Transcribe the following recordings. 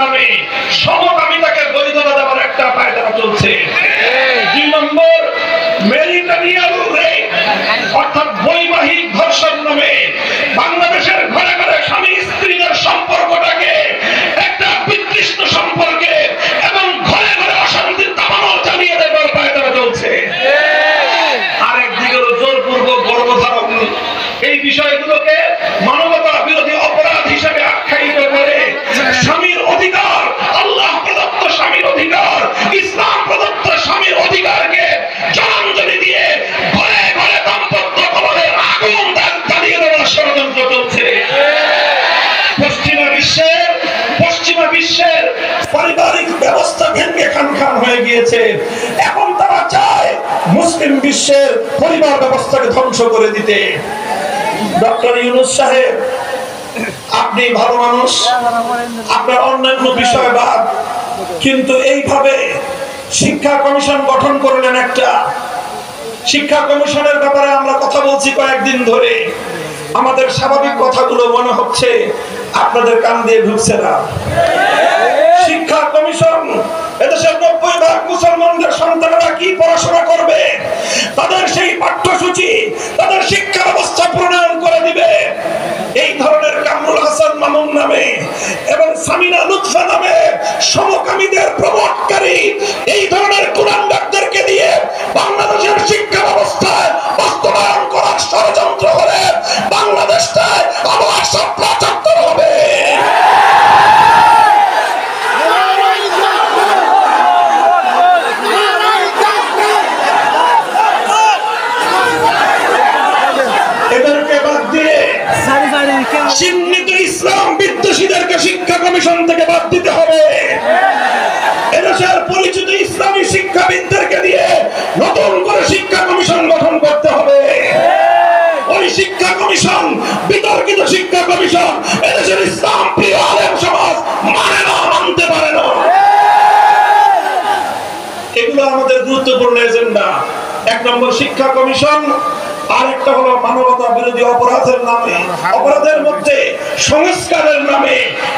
নামে সমকামিতাকে বৈধতা দেওয়ার একটা পায়তারা চলছে। 2 নম্বর ম্যারিটারিয়াল রেপ অর্থাৎ বৈবাহিক ধর্ষণ নামে বাংলাদেশের ঘরে ঘরে স্বামী স্ত্রীদের সম্পর্কটাকে একটা বিতৃষ্ণ সম্পর্কে এবং ঘরে ঘরে অশান্তির দাবানল চালিয়ে দেওয়ার পায়তারা চলছে। আরেকদিকে জোরপূর্বক গর্ভধারণ, এই বিষয়গুলোকে মানবতা বিরোধী অপরাধ হিসেবে আখ্যায়িত করে স্বামীর অধিকার, আল্লাহ প্রদত্ত স্বামীর অধিকার, ইসলাম প্রদত্ত স্বামীর অধিকারকে জলাঞ্জলি দিয়ে ঘরে ঘরে দাম্পত্য কলহের আগুন জ্বালিয়ে দেওয়ার ষড়যন্ত্র চলছে। পশ্চিমা বিশ্বের পারিবারিক ব্যবস্থা ভেঙে খান হয়ে গিয়েছে। এখন তারা চায় মুসলিম বিশ্বের পরিবার ব্যবস্থাকে ধ্বংস করে দিতে। ডক্টর ইউনূস সাহেব, আপনি ভালো মানুষ, আপনার অন্যান্য বিষয়বাদ, কিন্তু এইভাবে শিক্ষা কমিশন গঠন করলেন একটা। শিক্ষা কমিশনের ব্যাপারে আমরা কথা বলছি কয়েকদিন ধরে, আমাদের স্বাভাবিক কথাগুলো মনে হচ্ছে আপনাদের কান দিয়ে ঢুকছে না। শিক্ষা কমিশন, এদেশের 90% মুসলমানদের সন্তানেরা কি পড়াশোনা করবে, তাদের সেই পাঠ্যসূচি, তাদের শিক্ষা ব্যবস্থা প্রণয়ন করে দিবে। এই ধরনের কামরুল হাসান মামুন নামে এবং সামিনা লুৎফা নামে সমকামীদের প্রমোটকারী এই ধরনের কুলাঙ্গারদেরকে দিয়ে বাংলাদেশের শিক্ষা ব্যবস্থায় বাস্তবায়ন করার ষড়যন্ত্র হলে বাংলাদেশটায় আবার সপ্রাচার হবে। এদেরকে বাদ দিয়ে চিহ্নিত ইসলাম বিদ্বেষীদেরকে শিক্ষা কমিশন থেকে বাদ দিতে হবে। এদেশের পরিচিত ইসলামী শিক্ষাবিদদেরকে দিয়ে নতুন করে শিক্ষা কমিশন গঠন করতে হবে। ওই শিক্ষা কমিশন, বিতর্কিত শিক্ষা কমিশন এদেশের ইসলাম প্রিয় আলেম সমাজ মানে না, মানতে পারে না। এগুলো আমাদের গুরুত্বপূর্ণ এজেন্ডা। 1 নম্বর শিক্ষা কমিশন, আরেকটা হলো মানবতা বিরোধী অপরাধের নামে, অপরাধের মধ্যে সংস্কারের নামে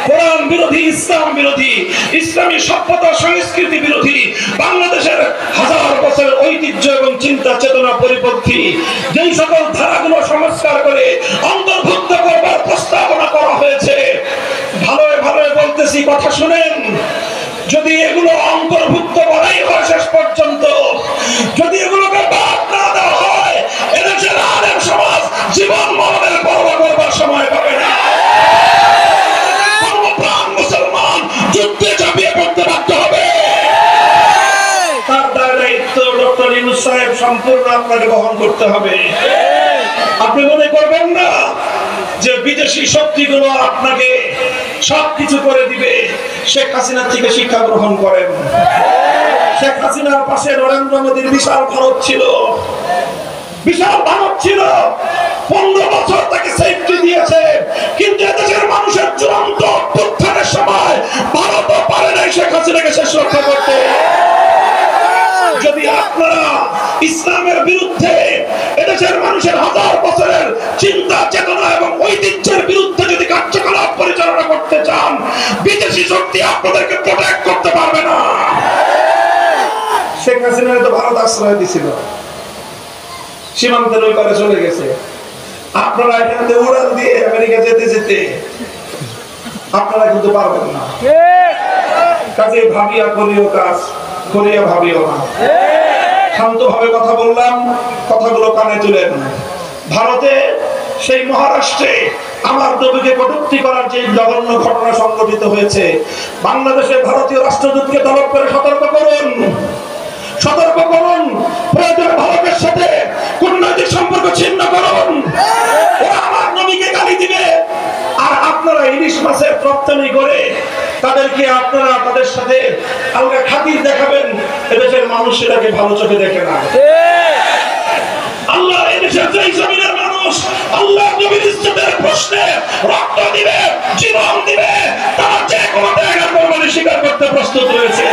কোরআন বিরোধী, ইসলাম বিরোধী, ইসলামী সভ্যতা সংস্কৃতি বিরোধী, বাংলাদেশের হাজার বছরের ঐতিহ্য এবং চিন্তা চেতনা পরিপন্থী যেই সকল ধারাগুলো সংস্কার করে অন্তর্ভুক্ত করবার প্রস্তাবনা করা হয়েছে। ভালোই ভালোই বলতেছি, কথা শুনেন। যদি এগুলো অন্তর্ভুক্ত করাই হয় শেষ পর্যন্ত, যদি এগুলোকে বাদ না দেওয়া হয়, এদেশের আলেম সমাজ জীবন মরণের পরোয়া করবার সময় পাবে না। সর্বপ্রাণ মুসলমান যুদ্ধে ঝাঁপিয়ে পড়তে বাধ্য হবে। তার দায়িত্ব ডক্টর ইউনূস সাহেব সম্পূর্ণ আপনাকে বহন করতে হবে। আপনি মনে করবেন না যে বিদেশি শক্তিগুলো আপনাকে সবকিছু করে দিবে। শেখ হাসিনার থেকে শিক্ষা গ্রহণ করেন। শেখ হাসিনার পাশে নরেন্দ্র মোদীর বিশাল ভারত ছিল, বিশাল ভারত ছিল। 15 বছর তাকে সেফটি দিয়েছে, কিন্তু এদেশের মানুষের চূড়ান্ত অভ্যুত্থানের সময় ভারতও পারে নাই শেখ হাসিনাকে শেষ রক্ষা করতে। যদি আপনারা ইসলামের বিরুদ্ধে, এদেশের মানুষের হাজার বছরের চিন্তা চেতনা এবং ঐতিহ্যের বিরুদ্ধে যদি কার্যকলাপ পরিচালনা করতে চান, বিদেশি শক্তি আপনাদেরকে প্রোটেক্ট করতে পারবে না। শেখ হাসিনা তো ভারত আশ্রয় দিছিল, সীমান্তের ওই পারে চলে গেছে। আপনারা এখানে উড়াল দিয়ে আমেরিকা যেতে যেতে আপনারা কিন্তু পারবেন না। কাজে ভাবিয়া করিও কাজ, করিয়া ভাবিও না। শান্তভাবে কথা বললাম, কথাগুলো কানে তুলেন। ভারতে সেই মহারাষ্ট্রে আমার নবীকে কটূক্তি করার যে জঘন্য ঘটনা সংঘটিত হয়েছে, বাংলাদেশে ভারতীয় রাষ্ট্রদূতকে তলব করে সতর্ক করুন, সতর্ক করুন। প্রয়োজনে ভারতের সাথে কূটনৈতিক সম্পর্ক ছিন্ন করুন। ওরা আমার নবীকে গালি দিবে, আর আপনারা ইলিশ মাছের রপ্তানি করে তাদেরকে আপনারা তাদের সাথে আলগা খাতির দেখাবেন। এদেশের মানুষ সেটাকে ভালো চোখে দেখে না। আল্লাহ এদেশের যেই জমিনের মানুষ আল্লাহ নবীর ইজ্জতের প্রশ্নে রক্ত দিবে, জীবন দিবে, তারা যে কোনো জায়গার কোরবানি স্বীকার করতে প্রস্তুত রয়েছে।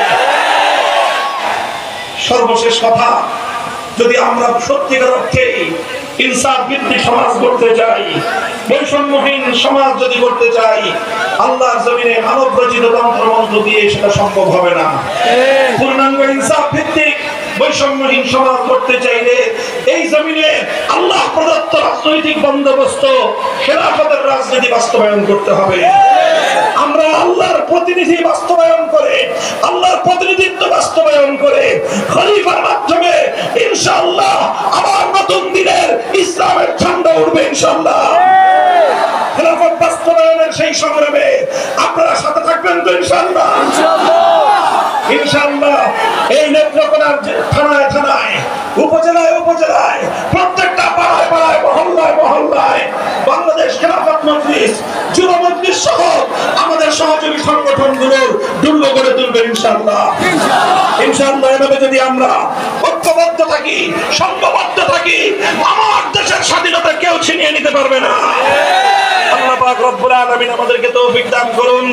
সর্বশেষ কথা, যদি আমরা সত্যিকার অর্থে ইনসাফ ভিত্তিক সমাজ করতে চাই, বৈষম্যহীন সমাজ যদি করতে চাই, আল্লাহর জমিনে মানব রচিত তন্ত্রমন্ত্র দিয়ে সেটা সম্ভব হবে না। পূর্ণাঙ্গ ইনসাফ ভিত্তিক বৈষম্যহীন সমাজ করতে চাইলে এই জমিনে আল্লাহ প্রদত্ত রাজনৈতিক বন্দোবস্ত খেলাফতের রাজনীতি বাস্তবায়ন করতে হবে। আমরা আল্লাহর প্রতিনিধি বাস্তবায়ন করে, আল্লাহর প্রতিনিধিত্ব বাস্তবায়ন করে খলিফার মাধ্যমে ইনশাআল্লাহ আবার নতুন দিনের ইসলামের ঝান্ডা উঠবে ইনশাআল্লাহ। খেলাফত বাস্তবায়নের সেই সংগ্রামে আপনারা সাথে থাকবেন তো ইনশাআল্লাহ? ইনশাআল্লাহ এই নেত্রকোনার থানায় থানায়, উপজেলায় উপজেলায়, প্রত্যেকটা পাড়ায় পাড়ায়, মহল্লায় মহল্লায় বাংলাদেশ খেলাফত মজলিস, যুব মজলিস সহ আমাদের সহযোগী সংগঠনগুলোর দুর্গ করে তুলবে ইনশাআল্লাহ। ইনশাআল্লাহ এভাবে যদি আমরা ঐক্যবদ্ধ থাকি, সংঘবদ্ধ থাকি, আমার দেশের স্বাধীনতা কেউ ছিনিয়ে নিতে পারবে না। আল্লাহ পাক রব্বুল আলামিন আমাদেরকে তৌফিক দান করুন।